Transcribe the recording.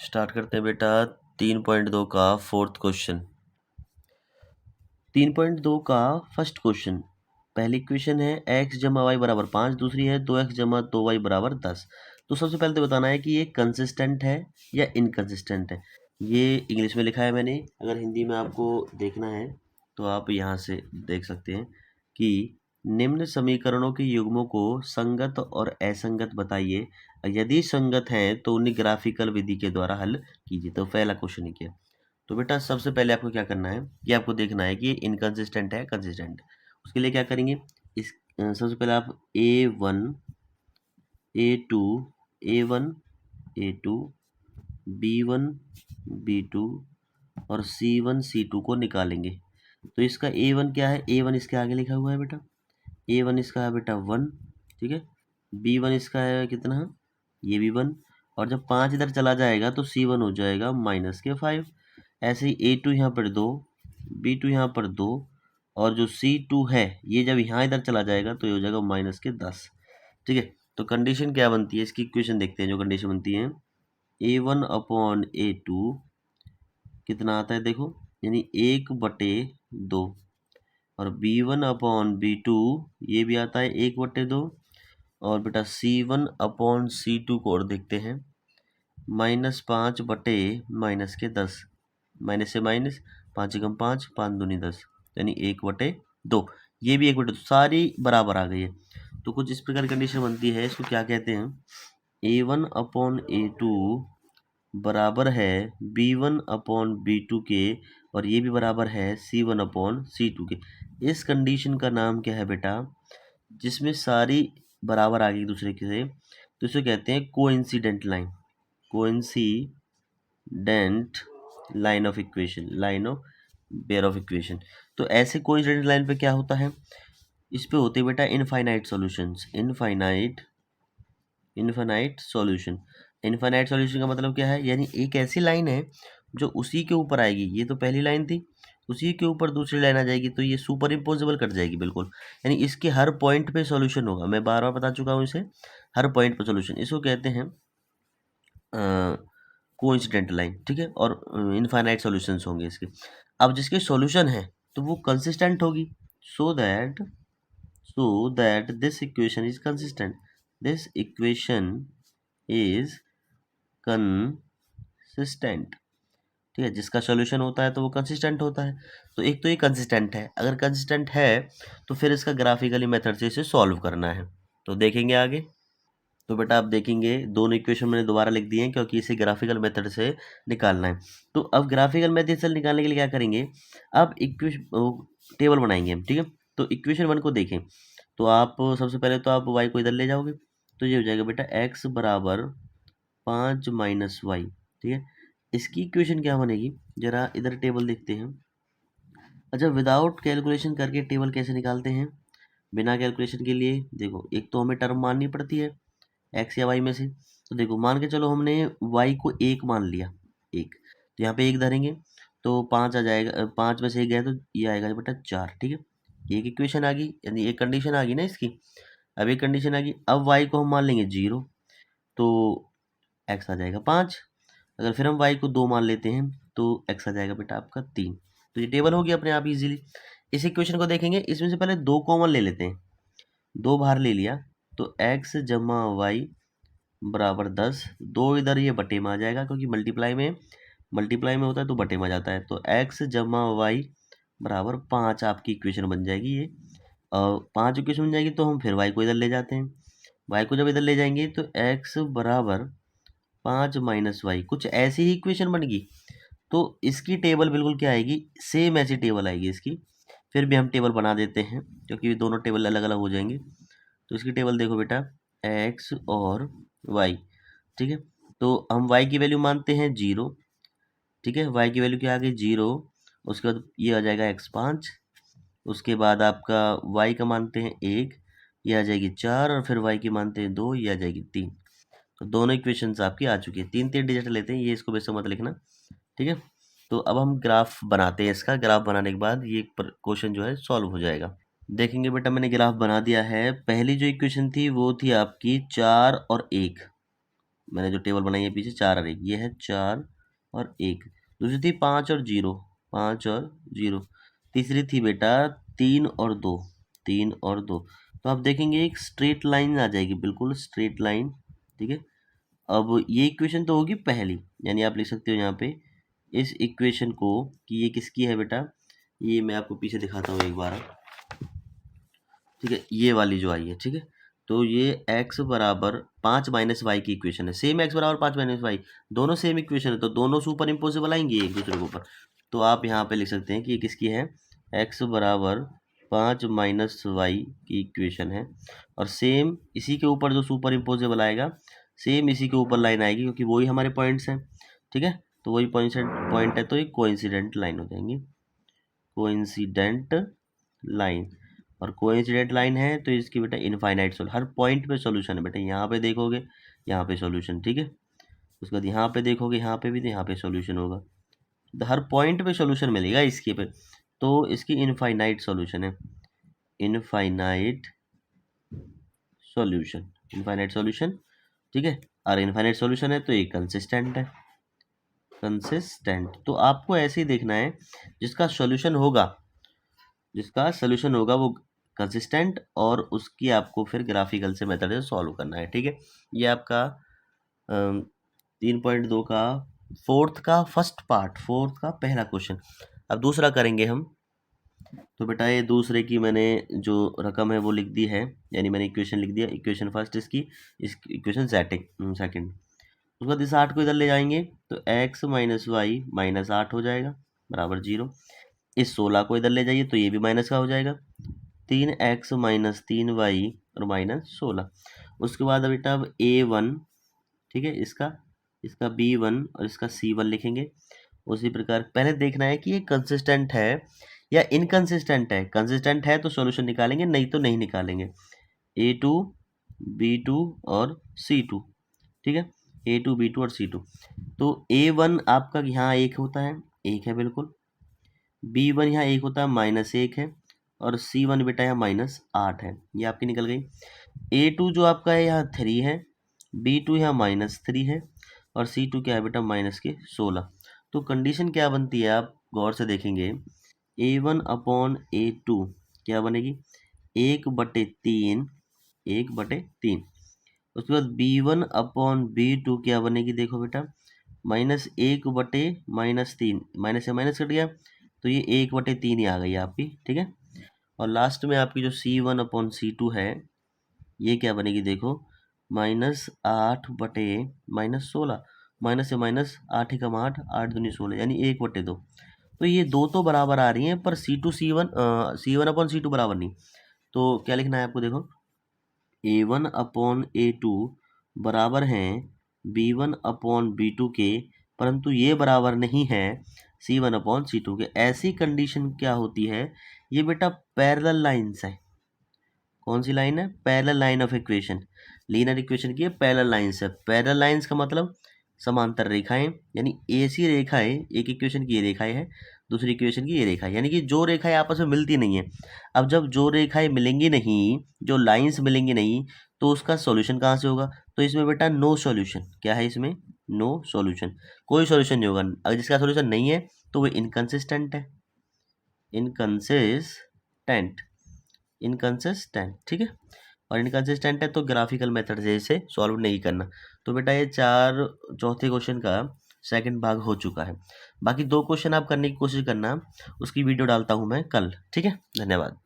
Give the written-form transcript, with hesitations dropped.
Start करते हैं बेटा 3.2 का फोर्थ क्वेश्चन। 3.2 का फर्स्ट क्वेश्चन, पहली इक्वेशन है x जमा वाई बराबर 5, दूसरी है 2x जमा 2y बराबर 10। तो सबसे पहले तो बताना है कि ये कंसिस्टेंट है या इनकंसिस्टेंट है। ये इंग्लिश में लिखा है मैंने, अगर हिंदी में आपको देखना है तो आप यहाँ से देख सकते हैं कि निम्न समीकरणों के युग्मों को संगत और असंगत बताइए, यदि संगत हैं तो उन्हें ग्राफिकल विधि के द्वारा हल कीजिए। तो पहला क्वेश्चन ही किया। तो बेटा सबसे पहले आपको क्या करना है कि आपको देखना है कि ये इनकंसिस्टेंट है कंसिस्टेंट। उसके लिए क्या करेंगे, सबसे पहले आप A1 A2 A1 A2 B1 B2 और C1 C2 को निकालेंगे। तो इसका A1 क्या है, A1 इसके आगे लिखा हुआ है बेटा, A1 इसका है बेटा 1, ठीक है। B1 इसका है कितना, ये भी 1, और जब 5 इधर चला जाएगा तो C1 हो जाएगा -5। ऐसे ही A2 यहाँ पर 2, B2 यहाँ पर 2, और जो C2 है ये जब यहाँ इधर चला जाएगा तो ये हो जाएगा -10, ठीक है। तो कंडीशन क्या बनती है, इसकी इक्वेशन देखते हैं। जो कंडीशन बनती है A1/A2 कितना आता है देखो, यानी 1/2, और B1/B2 ये भी आता है 1/2, और बेटा C1/C2 को और देखते हैं -5/-10, माइनस से माइनस, 5 एकम 5, 5 दूनी 10, यानी 1/2। ये भी 1/2, सारी बराबर आ गई है। तो कुछ इस प्रकार कंडीशन बनती है, इसको क्या कहते हैं, A1/A2 बराबर है B1/B2 के, और ये भी बराबर है C1/C2 के। इस कंडीशन का नाम क्या है बेटा, जिसमें सारी बराबर आ गई एक दूसरे के से, तो इसे कहते हैं coincident line. Coincident line of equation, line of pair of equation. तो ऐसे कोइंसिडेंट लाइन पे क्या होता है, इस पे होते हैं बेटा infinite solutions. Infinite solution. Infinite solution का मतलब क्या है, यानी एक ऐसी लाइन है जो उसी के ऊपर आएगी, ये तो पहली लाइन थी, उसी के ऊपर दूसरी लाइन आ जाएगी तो ये सुपर इम्पोजिबल कट जाएगी बिल्कुल, यानी इसके हर पॉइंट पे सॉल्यूशन होगा। मैं बार बार बता चुका हूँ इसे, हर पॉइंट पे सॉल्यूशन, इसको कहते हैं कोइंसिडेंट लाइन, ठीक है। और इनफाइनाइट सॉल्यूशंस होंगे इसके। अब जिसके सॉल्यूशन है तो वो कंसिस्टेंट होगी, so that this equation is consistent, this equation is consistent, ठीक है। जिसका सॉल्यूशन होता है तो वो कंसिस्टेंट होता है। तो एक तो ये कंसिस्टेंट है, अगर कंसिस्टेंट है तो फिर इसका ग्राफिकली मेथड से इसे सॉल्व करना है। तो देखेंगे आगे। तो बेटा आप देखेंगे दोनों इक्वेशन मैंने दोबारा लिख दिए हैं क्योंकि इसे ग्राफिकल मेथड से निकालना है। तो अब ग्राफिकल मेथड से निकालने के लिए क्या करेंगे, अब इक्वेशन टेबल बनाएंगे हम, ठीक है। तो इक्वेशन 1 को देखें, तो आप सबसे पहले तो आप y को इधर ले जाओगे, तो ये हो जाएगा बेटा x बराबर 5 - y, ठीक है। इसकी इक्वेशन क्या बनेगी, जरा इधर टेबल देखते हैं। अच्छा, विदाउट कैलकुलेशन करके टेबल कैसे निकालते हैं, बिना कैलकुलेशन के लिए देखो, एक तो हमें टर्म माननी पड़ती है एक्स या वाई में से। तो देखो मान के चलो हमने वाई को 1 मान लिया, 1, तो यहाँ पे 1 धरेंगे तो 5 आ जाएगा, 5 में से 1 गया तो ये आएगा बेटा 4, ठीक है। एक इक्वेशन आ गई, यानी एक कंडीशन आ गई ना इसकी। अब एक कंडीशन आ गई, अब वाई को हम मान लेंगे 0, तो एक्स आ जाएगा 5। अगर फिर हम वाई को 2 मान लेते हैं तो एक्स आ जाएगा बेटा आपका 3। तो ये टेबल हो गया अपने आप इजीली। इस इक्वेशन को देखेंगे, इसमें से पहले 2 कॉमन ले लेते हैं, 2 बाहर ले लिया तो एक्स जमा वाई बराबर 10, 2 इधर ये बटे में आ जाएगा क्योंकि मल्टीप्लाई में होता है तो बटे में आ जाता है। तो एक्स जमा वाई बराबर 5 आपकी इक्वेशन बन जाएगी ये। और 5 इक्वेशन बन जाएगी तो हम फिर वाई को इधर ले जाते हैं, वाई को जब इधर ले जाएंगे तो एक्स बराबर 5 - वाई, कुछ ऐसी ही इक्वेशन बन गई। तो इसकी टेबल बिल्कुल क्या आएगी, सेम ऐसी टेबल आएगी इसकी। फिर भी हम टेबल बना देते हैं क्योंकि दोनों टेबल अलग अलग हो जाएंगे। तो इसकी टेबल देखो बेटा, एक्स और वाई, ठीक है। तो हम y की वैल्यू मानते हैं 0, ठीक है। y की वैल्यू क्या आ गई 0, उसके बाद ये आ जाएगा x5, उसके बाद आपका y का मानते हैं 1, ये आ जाएगी 4, और फिर y की मानते हैं 2, ये आ जाएगी 3। तो दोनों इक्वेशंस आपकी आ चुकी है। 3 डिजिट लेते हैं, ये इसको वैसे मत लिखना, ठीक है। तो अब हम ग्राफ बनाते हैं इसका, ग्राफ बनाने के बाद ये क्वेश्चन जो है सॉल्व हो जाएगा। देखेंगे बेटा मैंने ग्राफ बना दिया है। पहली जो इक्वेशन थी वो थी आपकी 4 और 1, मैंने जो टेबल बनाई है पीछे 4 और 1, ये है 4 और 1। दूसरी थी 5 और 0, 5 और 0। तीसरी थी बेटा 3 और 2, 3 और 2। तो आप देखेंगे एक स्ट्रेट लाइन आ जाएगी, बिल्कुल स्ट्रेट लाइन, ठीक है। अब ये इक्वेशन तो होगी पहली, यानी आप लिख सकते हो यहाँ पे इस इक्वेशन को कि ये किसकी है बेटा, ये मैं आपको पीछे दिखाता हूँ एक बार, ठीक है। ये वाली जो आई है, ठीक है। तो ये x बराबर 5 माइनस वाई की इक्वेशन है, सेम x बराबर 5 माइनस वाई, दोनों सेम इक्वेशन है, तो दोनों सुपर इम्पोजिबल आएंगी एक दूसरे के ऊपर। तो आप यहाँ पे लिख सकते हैं कि ये किसकी है, x बराबर 5 माइनस वाई की इक्वेशन है, और सेम इसी के ऊपर जो सुपर इम्पोजिबल आएगा, सेम इसी के ऊपर लाइन आएगी, क्योंकि वही हमारे पॉइंट्स हैं, ठीक है। तो वही पॉइंट है, तो ये कोइंसिडेंट लाइन हो जाएंगी, कोइंसिडेंट लाइन। और कोइंसिडेंट लाइन है तो इसकी बेटा इनफाइनाइट सोल्यूशन, हर पॉइंट पे सॉल्यूशन है बेटा। यहाँ पे देखोगे यहाँ पे सॉल्यूशन, ठीक है। उसके बाद यहाँ पे देखोगे यहाँ पे भी, तो यहाँ पे सॉल्यूशन होगा, तो हर पॉइंट पे सॉल्यूशन मिलेगा इसके पे। तो इसकी इनफाइनाइट सॉल्यूशन है, इनफाइनाइट सॉल्यूशन, इनफाइनाइट सॉल्यूशन, ठीक है। और इनफाइनाइट सॉल्यूशन है तो ये कंसिस्टेंट है, कंसिस्टेंट। तो आपको ऐसे ही देखना है, जिसका सॉल्यूशन होगा, जिसका सोल्यूशन होगा वो कंसिस्टेंट, और उसकी आपको फिर ग्राफिकल से मेथड से सॉल्व करना है, ठीक है। ये आपका 3.2 का फर्स्ट पार्ट, फोर्थ का पहला क्वेश्चन। अब दूसरा करेंगे हम। तो बेटा ये दूसरे की मैंने जो रकम है वो लिख दी है, यानी मैंने इक्वेशन लिख दिया, इक्वेशन फर्स्ट इसकी, इस इक्वेशन सेकंड। उसके बाद इस 8 को इधर ले जाएंगे तो x माइनस वाई माइनस 8 हो जाएगा बराबर 0। इस 16 को इधर ले जाइए तो ये भी माइनस का हो जाएगा, 3x माइनस 3y और माइनस 16। उसके बाद बेटा अब a1, ठीक है, इसका इसका b1 और इसका c1 लिखेंगे। उसी प्रकार पहले देखना है कि ये कंसिस्टेंट है या इनकंसिस्टेंट है। कंसिस्टेंट है तो सॉल्यूशन निकालेंगे, नहीं तो नहीं निकालेंगे। a2 b2 और c2, ठीक है, a2 b2 और c2। तो a1 आपका यहाँ 1 होता है, 1 है बिल्कुल। b1 यहाँ 1 होता है, -1 है। और c1 बेटा यहाँ -8 है, ये आपकी निकल गई। a2 जो आपका है यहाँ 3 है, b2 यहाँ -3 है, और c2 क्या है बेटा -16। तो कंडीशन क्या बनती है, आप गौर से देखेंगे, a1 अपॉन a2 क्या बनेगी, 1/3, 1/3। उसके बाद b1 अपॉन b2 क्या बनेगी, देखो बेटा -1/-3, माइनस से माइनस कट गया, तो ये 1/3 ही आ गई आपकी, ठीक है। और लास्ट में आपकी जो c1 अपॉन c2 है, ये क्या बनेगी देखो, -8/-16, माइनस से माइनस 8 एकम 8, 8 दूनी 16, यानी 1/2। तो ये दो तो बराबर आ रही हैं, पर c1 अपॉन c2 बराबर नहीं। तो क्या लिखना है आपको, देखो a1 अपॉन a2 बराबर हैं b1 अपॉन b2 के, परंतु ये बराबर नहीं है c1 अपॉन c2 के। ऐसी कंडीशन क्या होती है, ये बेटा पैरेलल लाइन्स है। कौन सी लाइन है, parallel line of equation, linear equation की पैरेलल लाइन्स है। पैरेलल लाइन्स का मतलब समांतर रेखाएं, यानी ऐसी रेखाएं, एक इक्वेशन की ये रेखाएं है, दूसरी इक्वेशन की ये रेखाएं, यानी कि जो रेखाएं आपस में मिलती नहीं है। अब जब जो रेखाएं मिलेंगी नहीं, जो लाइंस मिलेंगी नहीं, तो उसका सॉल्यूशन कहाँ से होगा। तो इसमें बेटा नो सॉल्यूशन, क्या है इसमें, नो सॉल्यूशन, कोई सॉल्यूशन नहीं होगा। अगर जिसका सॉल्यूशन नहीं है तो वो इनकंसिस्टेंट है, इनकंसिस्टेंट, इनकंसिस्टेंट, ठीक है। और इनकंसिस्टेंट है तो ग्राफिकल मेथड से इसे सॉल्व नहीं करना। तो बेटा ये चौथे क्वेश्चन का सेकंड भाग हो चुका है। बाकी 2 क्वेश्चन आप करने की कोशिश करना, उसकी वीडियो डालता हूँ मैं कल, ठीक है। धन्यवाद।